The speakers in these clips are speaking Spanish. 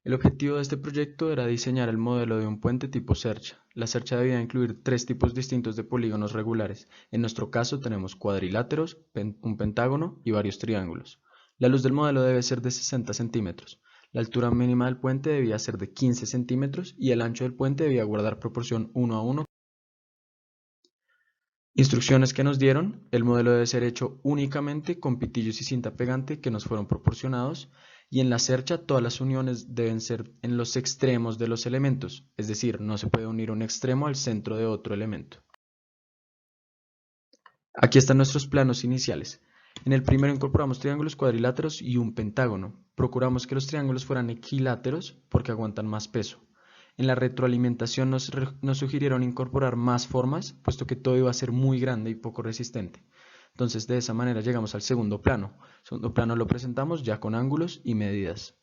El objetivo de este proyecto era diseñar el modelo de un puente tipo cercha. La cercha debía incluir tres tipos distintos de polígonos regulares. En nuestro caso tenemos cuadriláteros, un pentágono y varios triángulos. La luz del modelo debe ser de 60 centímetros. La altura mínima del puente debía ser de 15 centímetros y el ancho del puente debía guardar proporción 1:1. Instrucciones que nos dieron: el modelo debe ser hecho únicamente con pitillos y cinta pegante que nos fueron proporcionados, y en la cercha todas las uniones deben ser en los extremos de los elementos, es decir, no se puede unir un extremo al centro de otro elemento. Aquí están nuestros planos iniciales. En el primero incorporamos triángulos, cuadriláteros y un pentágono. Procuramos que los triángulos fueran equiláteros porque aguantan más peso. En la retroalimentación nos sugirieron incorporar más formas, puesto que todo iba a ser muy grande y poco resistente. Entonces, de esa manera llegamos al segundo plano. El segundo plano lo presentamos ya con ángulos y medidas.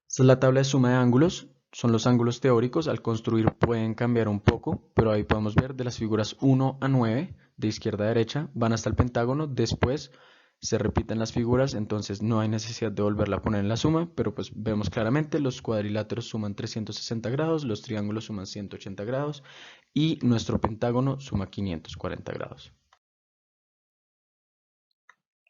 Esta es la tabla de suma de ángulos. Son los ángulos teóricos. Al construir pueden cambiar un poco, pero ahí podemos ver de las figuras 1 a 9, de izquierda a derecha, van hasta el pentágono. Después se repiten las figuras, entonces no hay necesidad de volverla a poner en la suma, pero pues vemos claramente los cuadriláteros suman 360 grados, los triángulos suman 180 grados y nuestro pentágono suma 540 grados.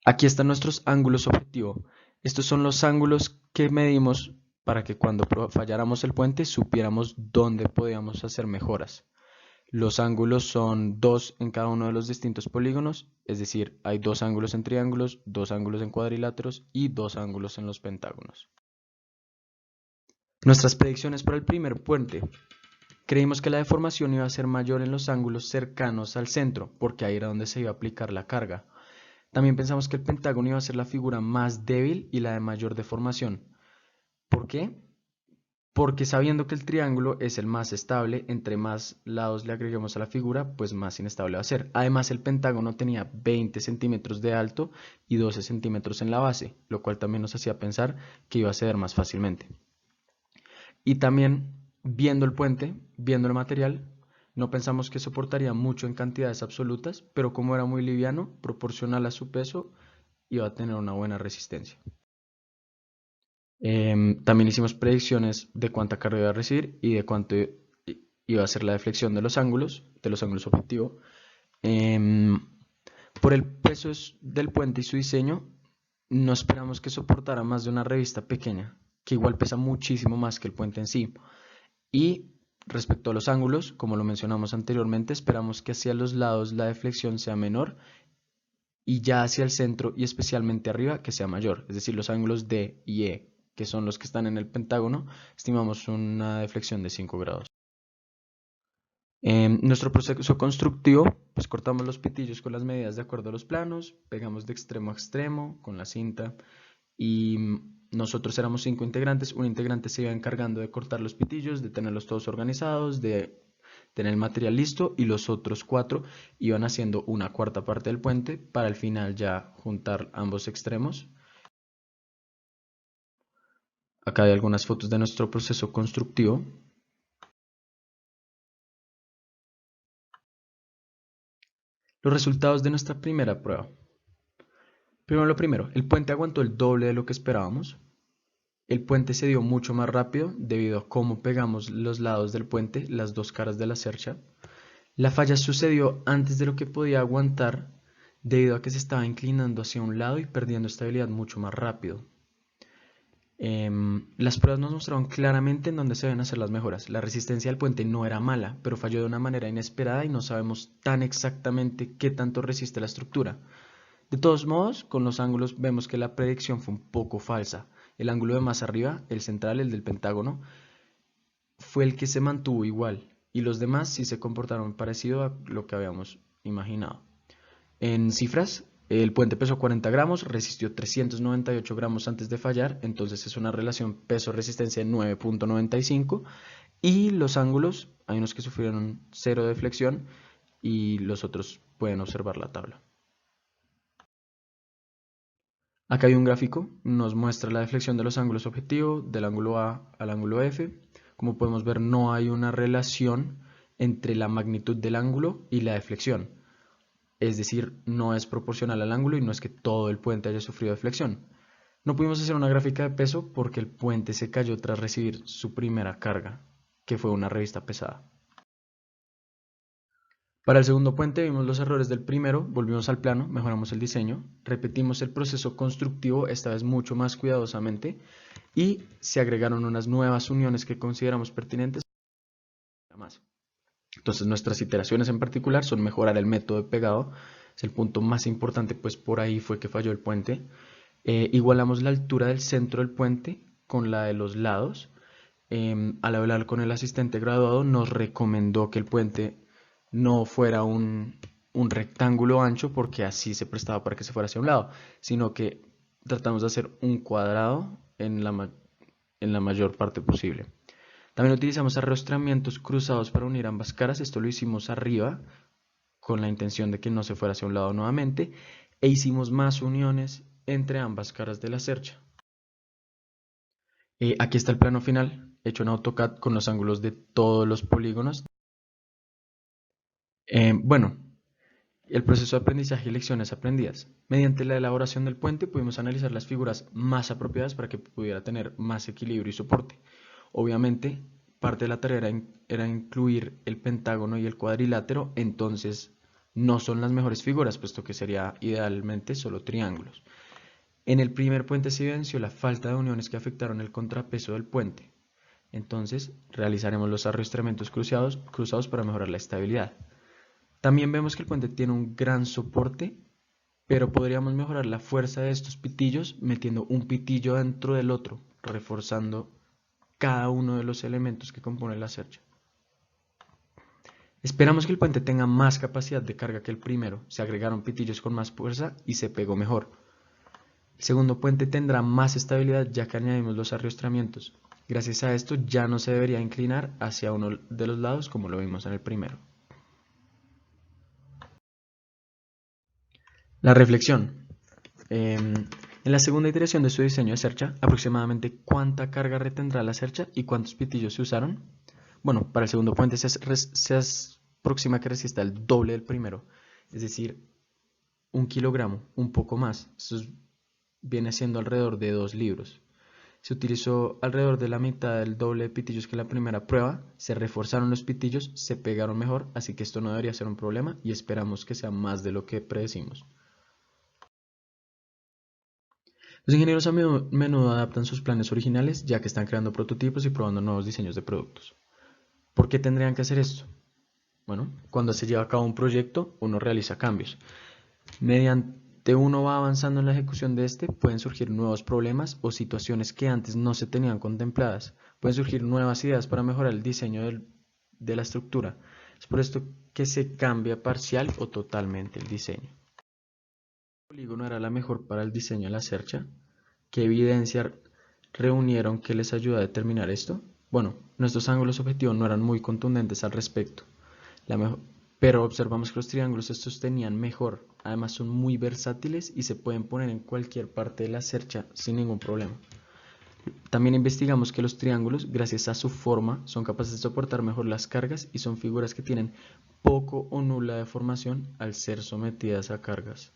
Aquí están nuestros ángulos objetivo. Estos son los ángulos que medimos para que cuando falláramos el puente supiéramos dónde podíamos hacer mejoras. Los ángulos son 2 en cada uno de los distintos polígonos, es decir, hay 2 ángulos en triángulos, 2 ángulos en cuadriláteros y 2 ángulos en los pentágonos. Nuestras predicciones para el primer puente. Creímos que la deformación iba a ser mayor en los ángulos cercanos al centro, porque ahí era donde se iba a aplicar la carga. También pensamos que el pentágono iba a ser la figura más débil y la de mayor deformación. ¿Por qué? Porque sabiendo que el triángulo es el más estable, entre más lados le agreguemos a la figura, pues más inestable va a ser. Además, el pentágono tenía 20 centímetros de alto y 12 centímetros en la base, lo cual también nos hacía pensar que iba a ceder más fácilmente. Y también, viendo el puente, viendo el material, no pensamos que soportaría mucho en cantidades absolutas, pero como era muy liviano, proporcional a su peso, iba a tener una buena resistencia. También hicimos predicciones de cuánta carga iba a recibir y de cuánto iba a ser la deflexión de los ángulos objetivo. Por el peso del puente y su diseño, no esperamos que soportara más de una revista pequeña, que igual pesa muchísimo más que el puente en sí. Y respecto a los ángulos, como lo mencionamos anteriormente, esperamos que hacia los lados la deflexión sea menor y ya hacia el centro y especialmente arriba que sea mayor, es decir, los ángulos D y E, que son los que están en el pentágono, estimamos una deflexión de 5 grados. En nuestro proceso constructivo, pues cortamos los pitillos con las medidas de acuerdo a los planos, pegamos de extremo a extremo con la cinta y nosotros éramos 5 integrantes. Un integrante se iba encargando de cortar los pitillos, de tenerlos todos organizados, de tener el material listo, y los otros 4 iban haciendo una cuarta parte del puente para al final ya juntar ambos extremos. Acá hay algunas fotos de nuestro proceso constructivo. Los resultados de nuestra primera prueba. Primero, el puente aguantó el doble de lo que esperábamos. El puente se dio mucho más rápido debido a cómo pegamos los lados del puente, las dos caras de la cercha. La falla sucedió antes de lo que podía aguantar debido a que se estaba inclinando hacia un lado y perdiendo estabilidad mucho más rápido. Las pruebas nos mostraron claramente en dónde se deben hacer las mejoras. La resistencia del puente no era mala, pero falló de una manera inesperada y no sabemos tan exactamente qué tanto resiste la estructura. De todos modos, con los ángulos vemos que la predicción fue un poco falsa. El ángulo de más arriba, el central, el del pentágono, fue el que se mantuvo igual, y los demás sí se comportaron parecido a lo que habíamos imaginado. En cifras, el puente pesó 40 gramos, resistió 398 gramos antes de fallar, entonces es una relación peso-resistencia de 9.95. Y los ángulos, hay unos que sufrieron 0 de flexión y los otros pueden observar la tabla. Acá hay un gráfico, nos muestra la deflexión de los ángulos objetivo, del ángulo A al ángulo F. Como podemos ver, no hay una relación entre la magnitud del ángulo y la deflexión. Es decir, no es proporcional al ángulo y no es que todo el puente haya sufrido deflexión. No pudimos hacer una gráfica de peso porque el puente se cayó tras recibir su primera carga, que fue una revista pesada. Para el segundo puente vimos los errores del primero, volvimos al plano, mejoramos el diseño, repetimos el proceso constructivo, esta vez mucho más cuidadosamente, y se agregaron unas nuevas uniones que consideramos pertinentes. Entonces nuestras iteraciones en particular son mejorar el método de pegado, es el punto más importante, pues por ahí fue que falló el puente. Igualamos la altura del centro del puente con la de los lados. Al hablar con el asistente graduado nos recomendó que el puente no fuera un rectángulo ancho porque así se prestaba para que se fuera hacia un lado, sino que tratamos de hacer un cuadrado en la mayor parte posible. También utilizamos arrostramientos cruzados para unir ambas caras, esto lo hicimos arriba con la intención de que no se fuera hacia un lado nuevamente, e hicimos más uniones entre ambas caras de la cercha. Aquí está el plano final, hecho en AutoCAD con los ángulos de todos los polígonos. Bueno, el proceso de aprendizaje y lecciones aprendidas. Mediante la elaboración del puente pudimos analizar las figuras más apropiadas para que pudiera tener más equilibrio y soporte. Obviamente, parte de la tarea era incluir el pentágono y el cuadrilátero, entonces no son las mejores figuras, puesto que sería idealmente solo triángulos. En el primer puente se evidenció la falta de uniones que afectaron el contrapeso del puente. Entonces, realizaremos los arrastramientos cruzados para mejorar la estabilidad. También vemos que el puente tiene un gran soporte, pero podríamos mejorar la fuerza de estos pitillos metiendo un pitillo dentro del otro, reforzando cada uno de los elementos que componen la cercha. Esperamos que el puente tenga más capacidad de carga que el primero, se agregaron pitillos con más fuerza y se pegó mejor. El segundo puente tendrá más estabilidad ya que añadimos los arrastramientos. Gracias a esto ya no se debería inclinar hacia uno de los lados como lo vimos en el primero. La reflexión. En la segunda iteración de su diseño de cercha, aproximadamente cuánta carga retendrá la cercha y cuántos pitillos se usaron. Bueno, para el segundo puente se aproxima que resista el doble del primero, es decir, 1 kilogramo, un poco más. Esto viene siendo alrededor de 2 libros. Se utilizó alrededor de la mitad del doble de pitillos que la primera prueba, se reforzaron los pitillos, se pegaron mejor, así que esto no debería ser un problema y esperamos que sea más de lo que predecimos. Los ingenieros a menudo adaptan sus planes originales ya que están creando prototipos y probando nuevos diseños de productos. ¿Por qué tendrían que hacer esto? Bueno, cuando se lleva a cabo un proyecto, uno realiza cambios. Mediante uno va avanzando en la ejecución de este, pueden surgir nuevos problemas o situaciones que antes no se tenían contempladas. Pueden surgir nuevas ideas para mejorar el diseño de la estructura. Es por esto que se cambia parcial o totalmente el diseño. El polígono era la mejor para el diseño de la cercha. ¿Qué evidencia reunieron que les ayuda a determinar esto? Bueno, nuestros ángulos objetivos no eran muy contundentes al respecto, pero observamos que los triángulos se sostenían mejor, además son muy versátiles y se pueden poner en cualquier parte de la cercha sin ningún problema. También investigamos que los triángulos, gracias a su forma, son capaces de soportar mejor las cargas y son figuras que tienen poco o nula deformación al ser sometidas a cargas.